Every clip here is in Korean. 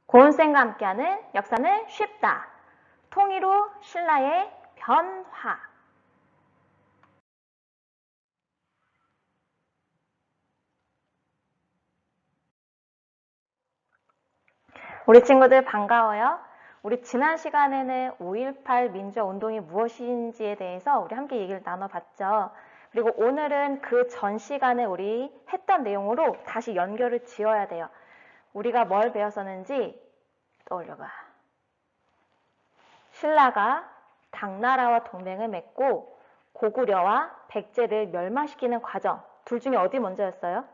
고은쌤과 함께하는 역사는 쉽다. 통일후 신라의 변화. 우리 친구들 반가워요. 우리 지난 시간에는 5.18 민주화운동이 무엇인지에 대해서 우리 함께 얘기를 나눠봤죠. 그리고 오늘은 그 전 시간에 우리 했던 내용으로 다시 연결을 지어야 돼요. 우리가 뭘 배웠었는지 떠올려봐. 신라가 당나라와 동맹을 맺고 고구려와 백제를 멸망시키는 과정, 둘 중에 어디 먼저였어요?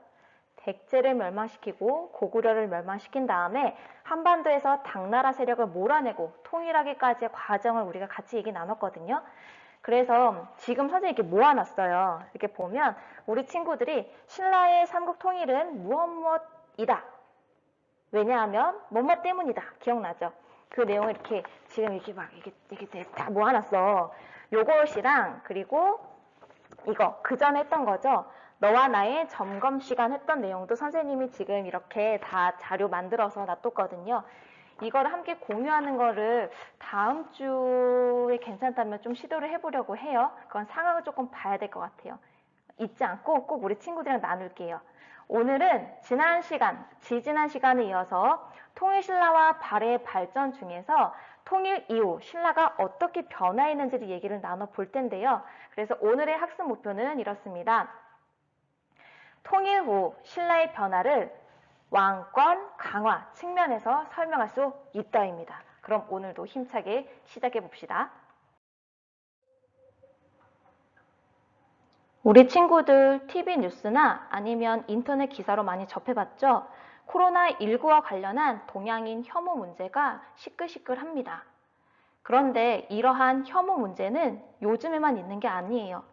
백제를 멸망시키고 고구려를 멸망시킨 다음에 한반도에서 당나라 세력을 몰아내고 통일하기까지의 과정을 우리가 같이 얘기 나눴거든요. 그래서 지금 선생님이 이렇게 모아놨어요. 이렇게 보면 우리 친구들이 신라의 삼국 통일은 무엇이다. 왜냐하면 뭐뭐 때문이다. 기억나죠? 그 내용을 이렇게 지금 이렇게 막 이렇게 다 모아놨어. 요것이랑 그리고 이거 그 전에 했던 거죠. 너와 나의 점검 시간 했던 내용도 선생님이 지금 이렇게 다 자료 만들어서 놔뒀거든요. 이거를 함께 공유하는 거를 다음 주에 괜찮다면 좀 시도를 해보려고 해요. 그건 상황을 조금 봐야 될 것 같아요. 잊지 않고 꼭 우리 친구들이랑 나눌게요. 오늘은 지난 시간, 지지난 시간에 이어서 통일신라와 발해의 발전 중에서 통일 이후 신라가 어떻게 변화했는지를 얘기를 나눠볼 텐데요. 그래서 오늘의 학습 목표는 이렇습니다. 통일 후 신라의 변화를 왕권 강화 측면에서 설명할 수 있다입니다. 그럼 오늘도 힘차게 시작해 봅시다. 우리 친구들 TV 뉴스나 아니면 인터넷 기사로 많이 접해봤죠? 코로나19와 관련한 동양인 혐오 문제가 시끌시끌합니다. 그런데 이러한 혐오 문제는 요즘에만 있는 게 아니에요.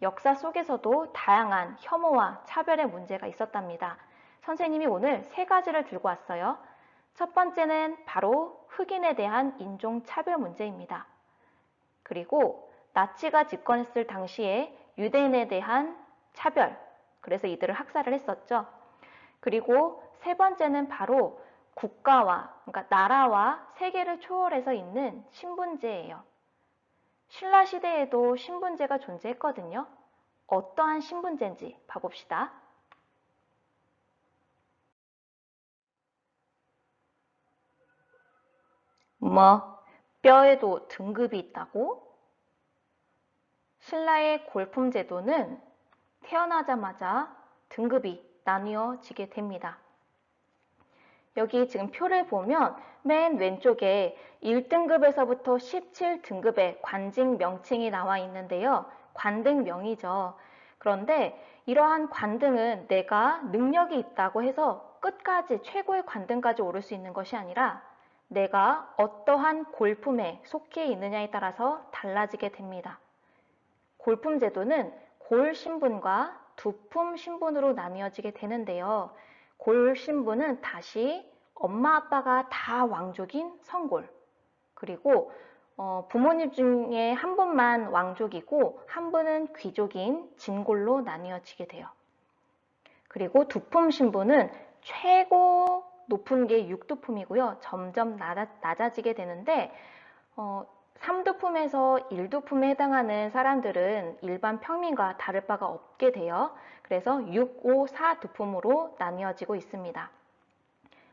역사 속에서도 다양한 혐오와 차별의 문제가 있었답니다. 선생님이 오늘 3가지를 들고 왔어요. 첫 번째는 바로 흑인에 대한 인종차별 문제입니다. 그리고 나치가 집권했을 당시에 유대인에 대한 차별, 그래서 이들을 학살을 했었죠. 그리고 3번째는 바로 국가와, 그러니까 나라와 세계를 초월해서 있는 신분제예요. 신라 시대에도 신분제가 존재했거든요. 어떠한 신분제인지 봐봅시다. 뼈에도 등급이 있다고? 신라의 골품 제도는 태어나자마자 등급이 나뉘어지게 됩니다. 여기 지금 표를 보면 맨 왼쪽에 1등급에서부터 17등급의 관직 명칭이 나와 있는데요. 관등명이죠. 그런데 이러한 관등은 내가 능력이 있다고 해서 끝까지 최고의 관등까지 오를 수 있는 것이 아니라 내가 어떠한 골품에 속해 있느냐에 따라서 달라지게 됩니다. 골품 제도는 골 신분과 두품 신분으로 나뉘어지게 되는데요. 골 신분은 다시 엄마 아빠가 다 왕족인 성골, 그리고 부모님 중에 한 분만 왕족이고 한 분은 귀족인 진골로 나뉘어지게 돼요. 그리고 두품 신분은 최고 높은 게 6두품이고요. 점점 낮아지게 되는데 3두품에서 1두품에 해당하는 사람들은 일반 평민과 다를 바가 없게 돼요. 그래서 6, 5, 4두품으로 나뉘어지고 있습니다.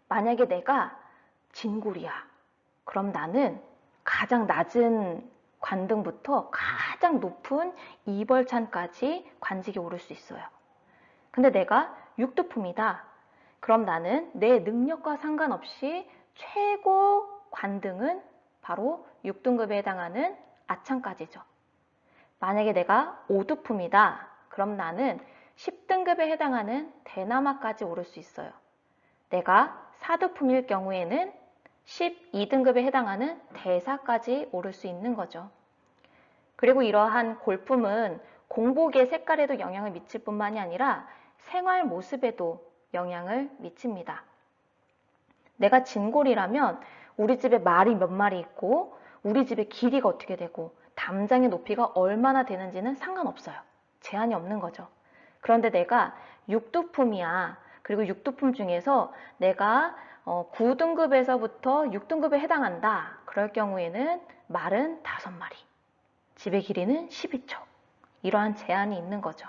만약에 내가 진골이야. 그럼 나는 가장 낮은 관등부터 가장 높은 이벌찬까지 관직에 오를 수 있어요. 근데 내가 6두품이다. 그럼 나는 내 능력과 상관없이 최고 관등은 바로 6등급에 해당하는 아창까지죠. 만약에 내가 5두품이다. 그럼 나는 10등급에 해당하는 대나마까지 오를 수 있어요. 내가 4두품일 경우에는 12등급에 해당하는 대사까지 오를 수 있는 거죠. 그리고 이러한 골품은 공복의 색깔에도 영향을 미칠 뿐만이 아니라 생활 모습에도 영향을 미칩니다. 내가 진골이라면 우리 집에 말이 몇 마리 있고 우리 집의 길이가 어떻게 되고 담장의 높이가 얼마나 되는지는 상관없어요. 제한이 없는 거죠. 그런데 내가 6두품이야. 그리고 6두품 중에서 내가 9등급에서부터 6등급에 해당한다. 그럴 경우에는 말은 5마리, 집의 길이는 12척. 이러한 제한이 있는 거죠.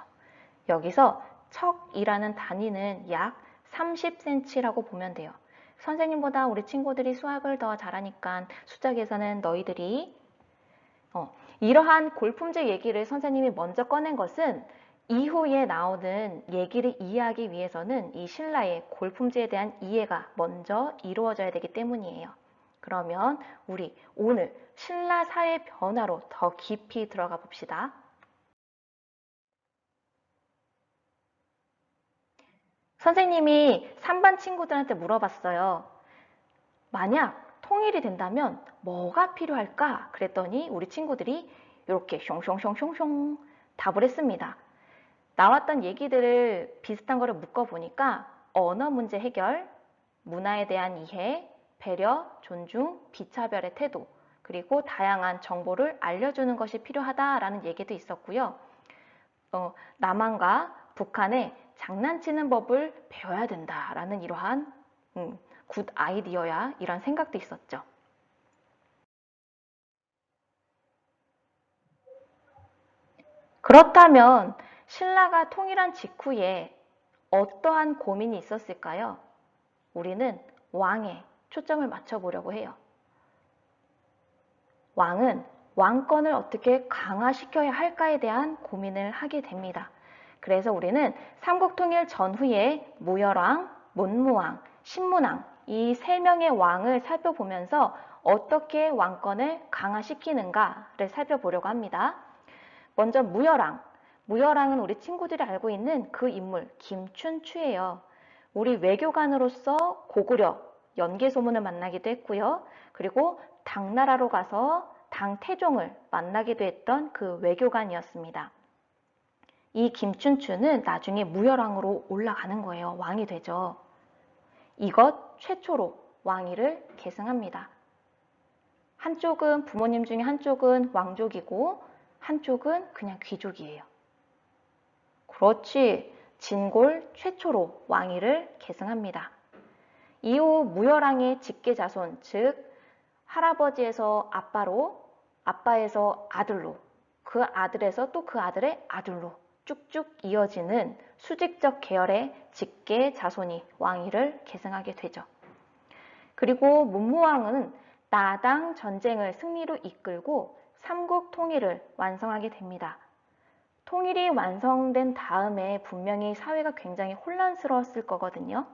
여기서 척이라는 단위는 약 30cm라고 보면 돼요. 선생님보다 우리 친구들이 수학을 더 잘하니까 숫자 계산은 너희들이 이러한 골품제 얘기를 선생님이 먼저 꺼낸 것은 이후에 나오는 얘기를 이해하기 위해서는 이 신라의 골품제에 대한 이해가 먼저 이루어져야 되기 때문이에요. 그러면 우리 오늘 신라 사회 변화로 더 깊이 들어가 봅시다. 선생님이 3반 친구들한테 물어봤어요. 만약 통일이 된다면 뭐가 필요할까? 그랬더니 우리 친구들이 이렇게 숑숑숑숑숑 답을 했습니다. 나왔던 얘기들을 비슷한 거를 묶어보니까 언어 문제 해결, 문화에 대한 이해, 배려, 존중, 비차별의 태도, 그리고 다양한 정보를 알려주는 것이 필요하다라는 얘기도 있었고요. 남한과 북한의 장난치는 법을 배워야 된다라는 이러한 굿 아이디어야 이런 생각도 있었죠. 그렇다면 신라가 통일한 직후에 어떠한 고민이 있었을까요? 우리는 왕에 초점을 맞춰보려고 해요. 왕은 왕권을 어떻게 강화시켜야 할까에 대한 고민을 하게 됩니다. 그래서 우리는 삼국통일 전후에 무열왕, 문무왕, 신문왕 이 3명의 왕을 살펴보면서 어떻게 왕권을 강화시키는가를 살펴보려고 합니다. 먼저 무열왕. 무열왕은 우리 친구들이 알고 있는 그 인물 김춘추예요. 우리 외교관으로서 고구려 연개소문을 만나기도 했고요. 그리고 당나라로 가서 당태종을 만나기도 했던 그 외교관이었습니다. 이 김춘추는 나중에 무열왕으로 올라가는 거예요. 왕이 되죠. 이것 최초로 왕위를 계승합니다. 한쪽은 부모님 중에 한쪽은 왕족이고 한쪽은 그냥 귀족이에요. 그렇지, 진골 최초로 왕위를 계승합니다. 이후 무열왕의 직계자손, 즉 할아버지에서 아빠로, 아빠에서 아들로, 그 아들에서 또 그 아들의 아들로 쭉쭉 이어지는 수직적 계열의 직계자손이 왕위를 계승하게 되죠. 그리고 문무왕은 나당 전쟁을 승리로 이끌고 삼국 통일을 완성하게 됩니다. 통일이 완성된 다음에 분명히 사회가 굉장히 혼란스러웠을 거거든요.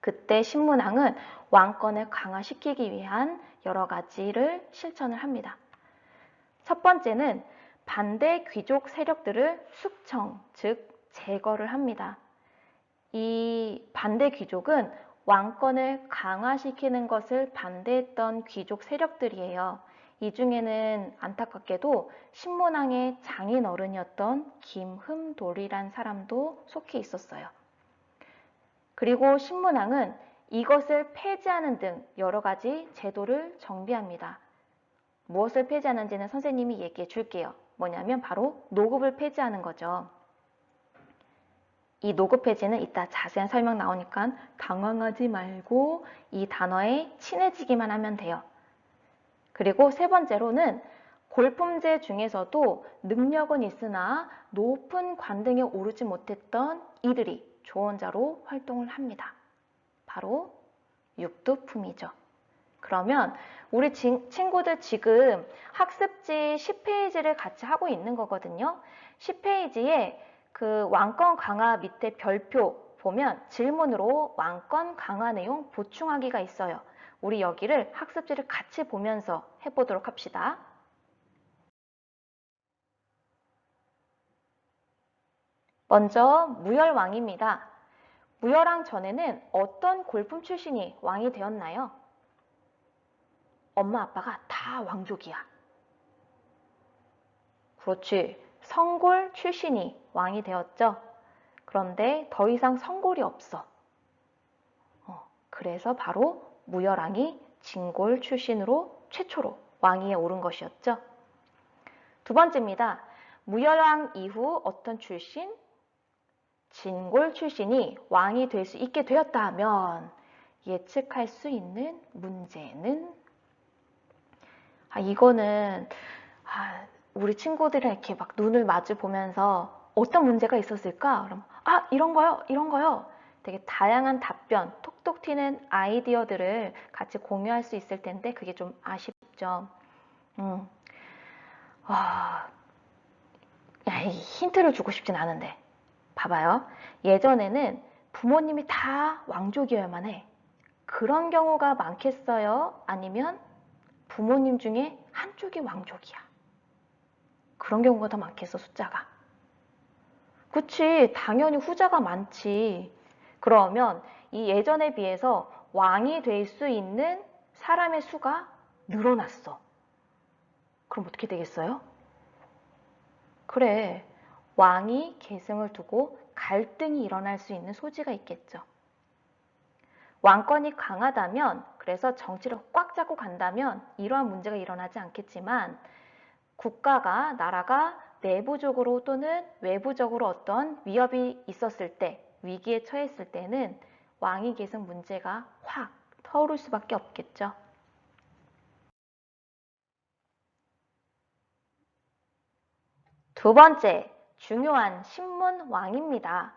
그때 신문왕은 왕권을 강화시키기 위한 여러 가지를 실천을 합니다. 첫 번째는 반대 귀족 세력들을 숙청, 즉 제거를 합니다. 이 반대 귀족은 왕권을 강화시키는 것을 반대했던 귀족 세력들이에요. 이 중에는 안타깝게도 신문왕의 장인어른이었던 김흠돌이란 사람도 속해 있었어요. 그리고 신문왕은 이것을 폐지하는 등 여러 가지 제도를 정비합니다. 무엇을 폐지하는지는 선생님이 얘기해 줄게요. 뭐냐면 바로 노급을 폐지하는 거죠. 이 노급 폐지는 이따 자세한 설명 나오니까 당황하지 말고 이 단어에 친해지기만 하면 돼요. 그리고 세 번째로는 골품제 중에서도 능력은 있으나 높은 관등에 오르지 못했던 이들이 조언자로 활동을 합니다. 바로 육두품이죠. 그러면 우리 친구들 지금 학습지 10페이지를 같이 하고 있는 거거든요. 10페이지에 그 왕권 강화 밑에 별표 보면 질문으로 왕권 강화 내용 보충하기가 있어요. 우리 여기를 학습지를 같이 보면서 해보도록 합시다. 먼저 무열왕입니다. 무열왕 전에는 어떤 골품 출신이 왕이 되었나요? 엄마 아빠가 다 왕족이야. 그렇지. 성골 출신이 왕이 되었죠. 그런데 더 이상 성골이 없어. 그래서 바로 무열왕이 진골 출신으로 최초로 왕위에 오른 것이었죠. 두 번째입니다. 무열왕 이후 어떤 출신? 진골 출신이 왕이 될 수 있게 되었다면 예측할 수 있는 문제는 이거는 우리 친구들이랑 이렇게 막 눈을 마주 보면서 어떤 문제가 있었을까? 그럼 이런 거요, 이런 거요. 되게 다양한 답변, 톡톡 튀는 아이디어들을 같이 공유할 수 있을 텐데 그게 좀 아쉽죠. 힌트를 주고 싶진 않은데 봐봐요. 예전에는 부모님이 다 왕족이어야만 해. 그런 경우가 많겠어요? 아니면 부모님 중에 한쪽이 왕족이야. 그런 경우가 더 많겠어, 숫자가. 그치, 당연히 후자가 많지. 그러면 이 예전에 비해서 왕이 될 수 있는 사람의 수가 늘어났어. 그럼 어떻게 되겠어요? 그래, 왕이 계승을 두고 갈등이 일어날 수 있는 소지가 있겠죠. 왕권이 강하다면, 그래서 정치를 꽉 잡고 간다면 이러한 문제가 일어나지 않겠지만 국가가, 나라가 내부적으로 또는 외부적으로 어떤 위협이 있었을 때, 위기에 처했을 때는 왕위 계승 문제가 확 터오를 수밖에 없겠죠. 두 번째, 중요한 신문왕입니다.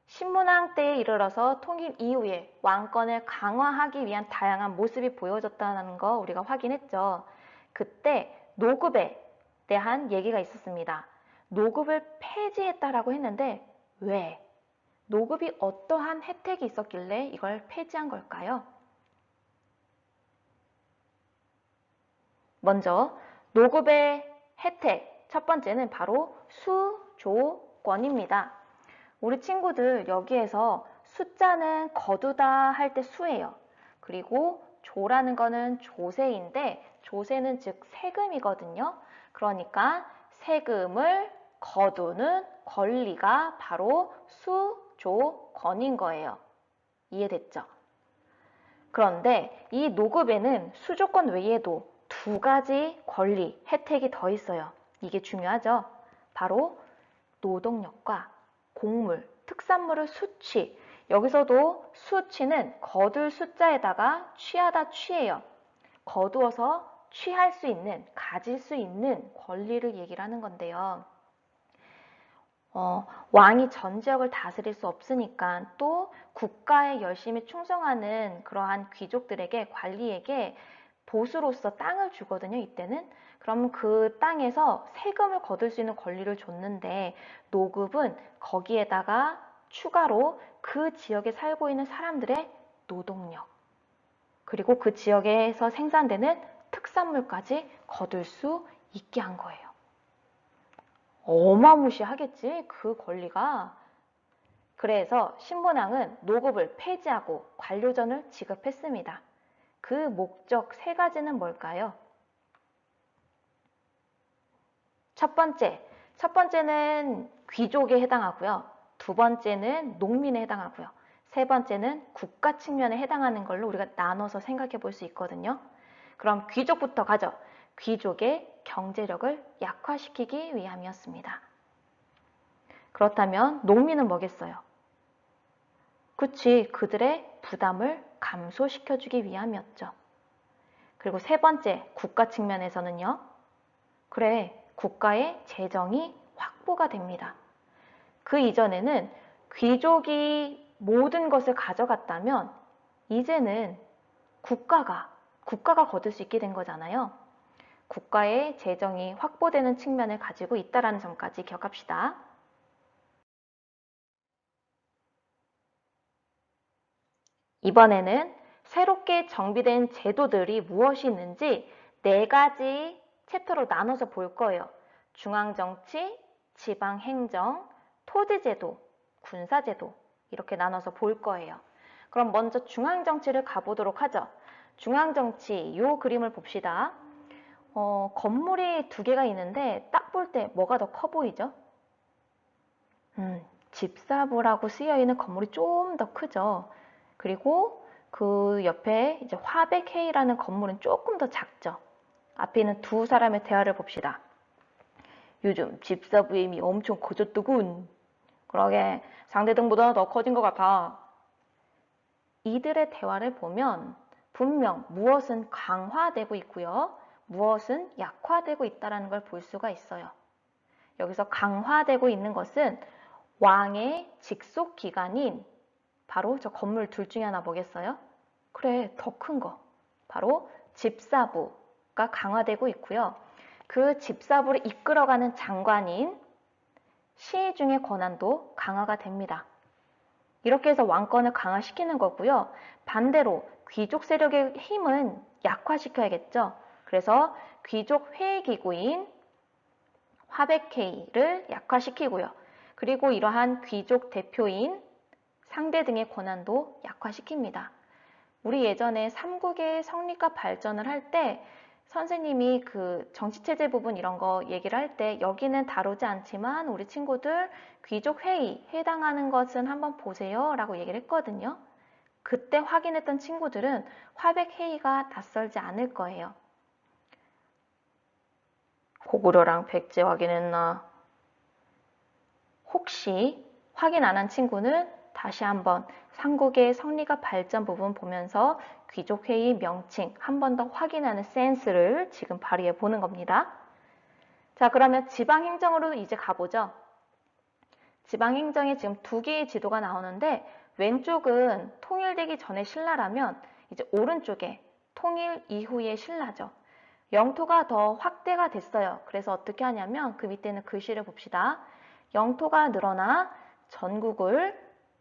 신문왕 때에 이르러서 통일 이후에 왕권을 강화하기 위한 다양한 모습이 보여졌다는 거 우리가 확인했죠. 그때 노급에 대한 얘기가 있었습니다. 노급을 폐지했다라고 했는데 왜? 노급이 어떠한 혜택이 있었길래 이걸 폐지한 걸까요? 먼저 노급의 혜택 첫 번째는 바로 수조권입니다. 우리 친구들 여기에서 숫자는 거두다 할 때 수예요. 그리고 조라는 거는 조세인데 조세는 즉 세금이거든요. 그러니까 세금을 거두는 권리가 바로 수조권인 거예요. 이해됐죠? 그런데 이 노급에는 수조권 외에도 두 가지 권리, 혜택이 더 있어요. 이게 중요하죠? 바로 노동력과 곡물, 특산물의 수취. 여기서도 수취는 거둘 숫자에다가 취하다 취해요. 거두어서 취할 수 있는, 가질 수 있는 권리를 얘기를 하는 건데요. 왕이 전 지역을 다스릴 수 없으니까 또 국가에 열심히 충성하는 그러한 귀족들에게, 관리에게 보수로서 땅을 주거든요, 이때는. 그럼 그 땅에서 세금을 거둘 수 있는 권리를 줬는데 노급은 거기에다가 추가로 그 지역에 살고 있는 사람들의 노동력, 그리고 그 지역에서 생산되는 특산물까지 거둘 수 있게 한 거예요. 어마무시하겠지, 그 권리가. 그래서 신문왕은 노급을 폐지하고 관료전을 지급했습니다. 그 목적 세 가지는 뭘까요? 첫 번째는 귀족에 해당하고요. 두 번째는 농민에 해당하고요. 세 번째는 국가 측면에 해당하는 걸로 우리가 나눠서 생각해 볼 수 있거든요. 그럼 귀족부터 가죠. 귀족의 경제력을 약화시키기 위함이었습니다. 그렇다면 농민은 뭐겠어요? 그치, 그들의 부담을 감소시켜주기 위함이었죠. 그리고 세 번째, 국가 측면에서는요. 그래, 국가의 재정이 확보가 됩니다. 그 이전에는 귀족이 모든 것을 가져갔다면 이제는 국가가 거둘 수 있게 된 거잖아요. 국가의 재정이 확보되는 측면을 가지고 있다는 점까지 기억합시다. 이번에는 새롭게 정비된 제도들이 무엇이 있는지 4가지 챕터로 나눠서 볼 거예요. 중앙정치, 지방행정, 토지제도, 군사제도 이렇게 나눠서 볼 거예요. 그럼 먼저 중앙정치를 가보도록 하죠. 중앙정치, 이 그림을 봅시다. 건물이 2개가 있는데 딱 볼 때 뭐가 더 커 보이죠? 집사부라고 쓰여있는 건물이 좀 더 크죠. 그리고 그 옆에 이제 화백회의라는 건물은 조금 더 작죠. 앞에 있는 두 사람의 대화를 봅시다. 요즘 집사부의 힘이 엄청 커졌더군. 그러게 상대등보다 더 커진 것 같아. 이들의 대화를 보면 분명 무엇은 강화되고 있고요. 무엇은 약화되고 있다는 걸 볼 수가 있어요. 여기서 강화되고 있는 것은 왕의 직속 기관인 바로 저 건물 둘 중에 하나 뭐겠어요? 그래, 더 큰 거. 바로 집사부가 강화되고 있고요. 그 집사부를 이끌어가는 장관인 시중의 권한도 강화가 됩니다. 이렇게 해서 왕권을 강화시키는 거고요. 반대로 귀족 세력의 힘은 약화시켜야겠죠. 그래서 귀족 회의기구인 화백회의를 약화시키고요. 그리고 이러한 귀족 대표인 상대 등의 권한도 약화시킵니다. 우리 예전에 삼국의 성립과 발전을 할 때 선생님이 그 정치체제 부분 이런 거 얘기를 할 때 여기는 다루지 않지만 우리 친구들 귀족회의 해당하는 것은 한번 보세요 라고 얘기를 했거든요. 그때 확인했던 친구들은 화백회의가 낯설지 않을 거예요. 고구려랑 백제 확인했나? 혹시 확인 안 한 친구는 다시 한번 삼국의 성리가 발전 부분 보면서 귀족회의 명칭 한 번 더 확인하는 센스를 지금 발휘해 보는 겁니다. 자, 그러면 지방행정으로 이제 가보죠. 지방행정에 지금 두 개의 지도가 나오는데 왼쪽은 통일되기 전에 신라라면 이제 오른쪽에 통일 이후의 신라죠. 영토가 더 확대가 됐어요. 그래서 어떻게 하냐면 그 밑에는 글씨를 봅시다. 영토가 늘어나 전국을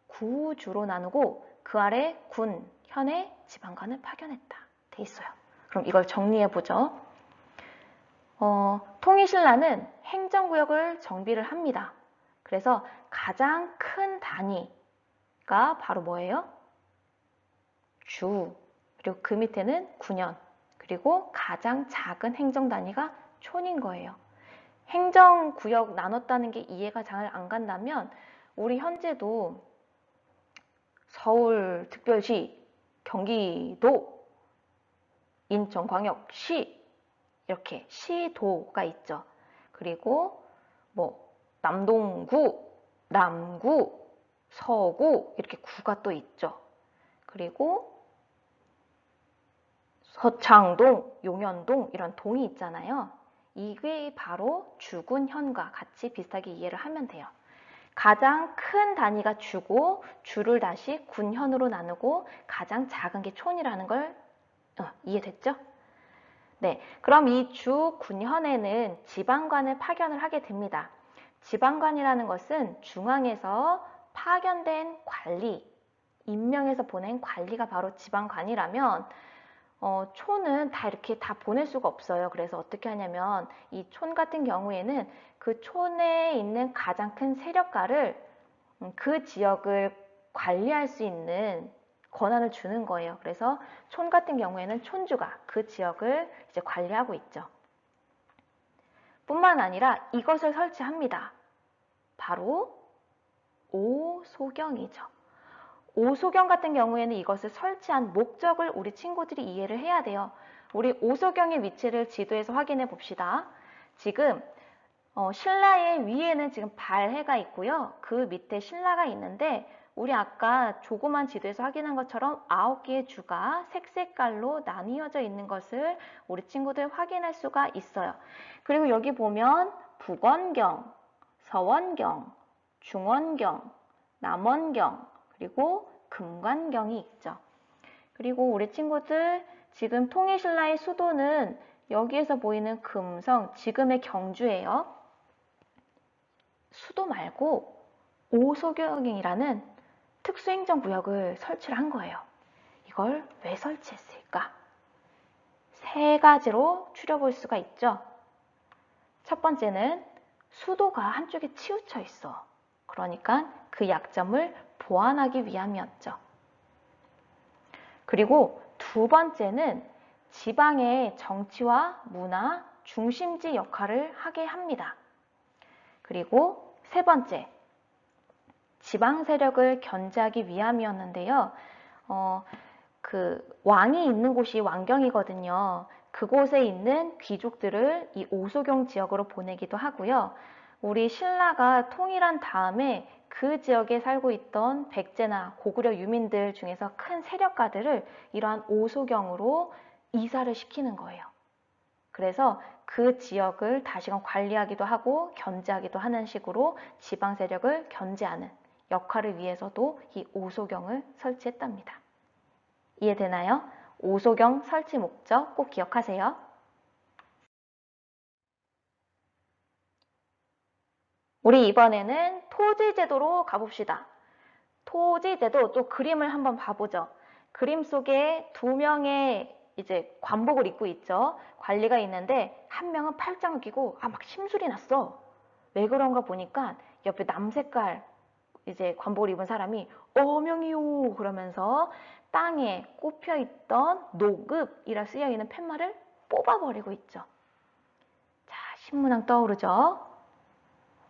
구주로 나누고 그 아래 군, 현의 지방관을 파견했다. 돼 있어요. 그럼 이걸 정리해 보죠. 통일신라는 행정구역을 정비를 합니다. 그래서 가장 큰 단위가 바로 뭐예요? 주, 그리고 그 밑에는 군현, 그리고 가장 작은 행정 단위가 촌인 거예요. 행정구역 나눴다는 게 이해가 잘 안 간다면 우리 현재도 서울특별시, 경기도, 인천광역시 이렇게 시도가 있죠. 그리고 뭐 남동구, 남구, 서구 이렇게 구가 또 있죠. 그리고 서창동, 용현동 이런 동이 있잖아요. 이게 바로 주군현과 같이 비슷하게 이해를 하면 돼요. 가장 큰 단위가 주고 주를 다시 군현으로 나누고 가장 작은 게 촌이라는 걸 이해됐죠? 네, 그럼 이 주 군현에는 지방관을 파견을 하게 됩니다. 지방관이라는 것은 중앙에서 파견된 관리, 임명해서 보낸 관리가 바로 지방관이라면 촌은 다 이렇게 다 보낼 수가 없어요. 그래서 어떻게 하냐면 이 촌 같은 경우에는 그 촌에 있는 가장 큰 세력가를 그 지역을 관리할 수 있는 권한을 주는 거예요. 그래서 촌 같은 경우에는 촌주가 그 지역을 이제 관리하고 있죠. 뿐만 아니라 이것을 설치합니다. 바로 오소경이죠. 오소경 같은 경우에는 이것을 설치한 목적을 우리 친구들이 이해를 해야 돼요. 우리 오소경의 위치를 지도에서 확인해 봅시다. 지금 신라의 위에는 지금 발해가 있고요. 그 밑에 신라가 있는데 우리 아까 조그만 지도에서 확인한 것처럼 9개의 주가 색깔로 나뉘어져 있는 것을 우리 친구들 확인할 수가 있어요. 그리고 여기 보면 북원경, 서원경, 중원경, 남원경, 그리고 금관경이 있죠. 그리고 우리 친구들 지금 통일신라의 수도는 여기에서 보이는 금성, 지금의 경주예요. 수도 말고 오소경이라는 특수행정구역을 설치를 한 거예요. 이걸 왜 설치했을까? 세 가지로 추려볼 수가 있죠. 첫 번째는 수도가 한쪽에 치우쳐 있어. 그러니까 그 약점을 보완하기 위함이었죠. 그리고 두 번째는 지방의 정치와 문화, 중심지 역할을 하게 합니다. 그리고 세 번째, 지방 세력을 견제하기 위함이었는데요. 그 왕이 있는 곳이 왕경이거든요. 그곳에 있는 귀족들을 이 오소경 지역으로 보내기도 하고요. 우리 신라가 통일한 다음에 그 지역에 살고 있던 백제나 고구려 유민들 중에서 큰 세력가들을 이러한 오소경으로 이사를 시키는 거예요. 그래서 그 지역을 다시금 관리하기도 하고 견제하기도 하는 식으로 지방 세력을 견제하는 역할을 위해서도 이 오소경을 설치했답니다. 이해되나요? 오소경 설치 목적 꼭 기억하세요. 우리 이번에는 토지제도로 가봅시다. 토지제도 또 그림을 한번 봐보죠. 그림 속에 두 명의 이제 관복을 입고 있죠. 관리가 있는데 한 명은 팔짱을 끼고 막 심술이 났어. 왜 그런가 보니까 옆에 남색깔 이제 관복을 입은 사람이 어명이요 그러면서 땅에 꼽혀 있던 노급이라 쓰여 있는 팻말을 뽑아버리고 있죠. 자, 신문왕 떠오르죠.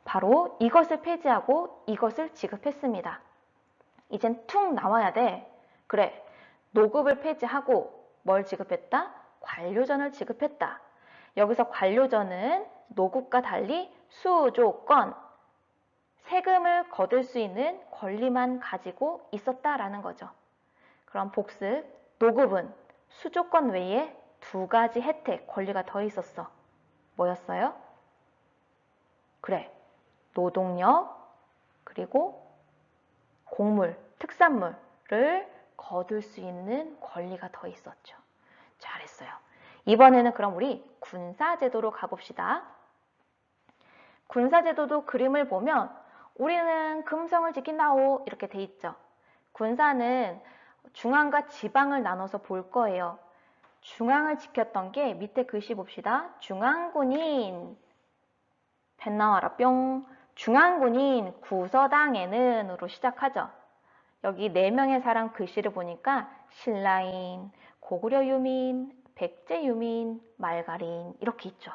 바로 이것을 폐지하고 이것을 지급했습니다. 이젠 툭 나와야 돼. 그래, 노급을 폐지하고 뭘 지급했다? 관료전을 지급했다. 여기서 관료전은 노급과 달리 수조건, 세금을 거둘 수 있는 권리만 가지고 있었다라는 거죠. 그럼 복습, 노급은 수조건 외에 두 가지 혜택, 권리가 더 있었어. 뭐였어요? 그래, 노동력, 그리고 곡물, 특산물을 거둘 수 있는 권리가 더 있었죠. 잘했어요. 이번에는 그럼 우리 군사제도로 가봅시다. 군사제도도 그림을 보면 우리는 금성을 지킨다오 이렇게 돼 있죠. 군사는 중앙과 지방을 나눠서 볼 거예요. 중앙을 지켰던 게 밑에 글씨 봅시다. 중앙군인 펜 나와라 뿅. 중앙군인 구서당에는 으로 시작하죠. 여기 4명의 사람 글씨를 보니까 신라인, 고구려 유민, 백제 유민, 말갈인 이렇게 있죠.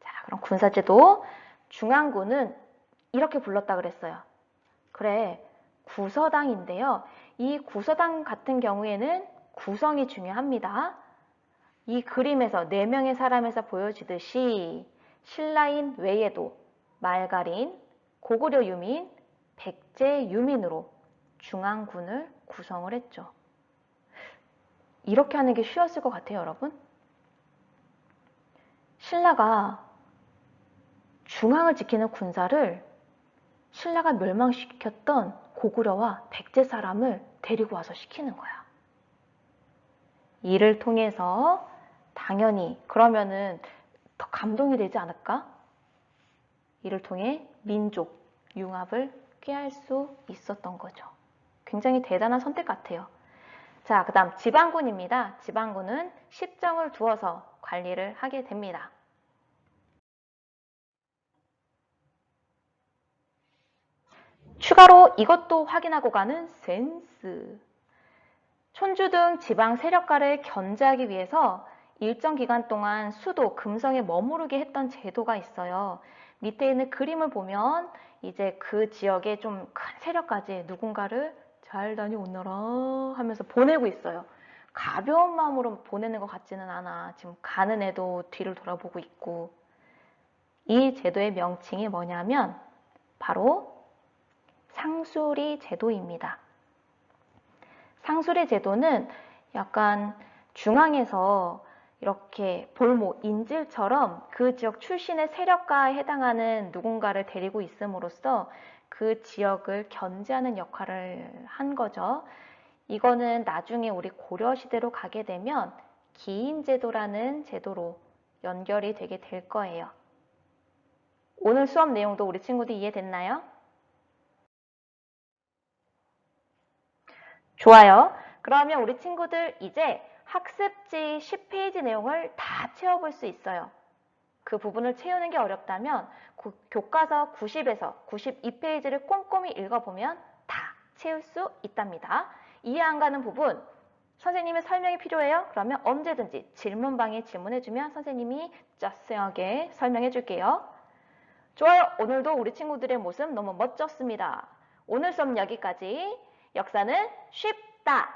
자, 그럼 군사제도 중앙군은 이렇게 불렀다 그랬어요. 그래, 구서당인데요. 이 구서당 같은 경우에는 구성이 중요합니다. 이 그림에서 4명의 사람에서 보여지듯이 신라인 외에도 말갈인, 고구려 유민, 백제 유민으로 중앙군을 구성을 했죠. 이렇게 하는 게 쉬웠을 것 같아요, 여러분. 신라가 중앙을 지키는 군사를 신라가 멸망시켰던 고구려와 백제 사람을 데리고 와서 시키는 거야. 이를 통해서 당연히 그러면은 더 감동이 되지 않을까? 이를 통해 민족 융합을 꾀할 수 있었던 거죠. 굉장히 대단한 선택 같아요. 자, 그 다음 지방군입니다. 지방군은 십정을 두어서 관리를 하게 됩니다. 추가로 이것도 확인하고 가는 센스. 촌주 등 지방 세력가를 견제하기 위해서 일정 기간 동안 수도, 금성에 머무르게 했던 제도가 있어요. 밑에 있는 그림을 보면 이제 그 지역에 좀 큰 세력까지 누군가를 잘 다녀오너라 하면서 보내고 있어요. 가벼운 마음으로 보내는 것 같지는 않아. 지금 가는 애도 뒤를 돌아보고 있고. 이 제도의 명칭이 뭐냐면 바로 상수리 제도입니다. 상수리 제도는 약간 중앙에서 이렇게 볼모, 인질처럼 그 지역 출신의 세력가에 해당하는 누군가를 데리고 있음으로써 그 지역을 견제하는 역할을 한 거죠. 이거는 나중에 우리 고려시대로 가게 되면 기인제도라는 제도로 연결이 되게 될 거예요. 오늘 수업 내용도 우리 친구들 이해됐나요? 좋아요. 그러면 우리 친구들 이제 학습지 10페이지 내용을 다 채워볼 수 있어요. 그 부분을 채우는 게 어렵다면 교과서 90에서 92페이지를 꼼꼼히 읽어보면 다 채울 수 있답니다. 이해 안 가는 부분, 선생님의 설명이 필요해요? 그러면 언제든지 질문방에 질문해주면 선생님이 자세하게 설명해 줄게요. 좋아요. 오늘도 우리 친구들의 모습 너무 멋졌습니다. 오늘 수업 여기까지. 역사는 쉽다.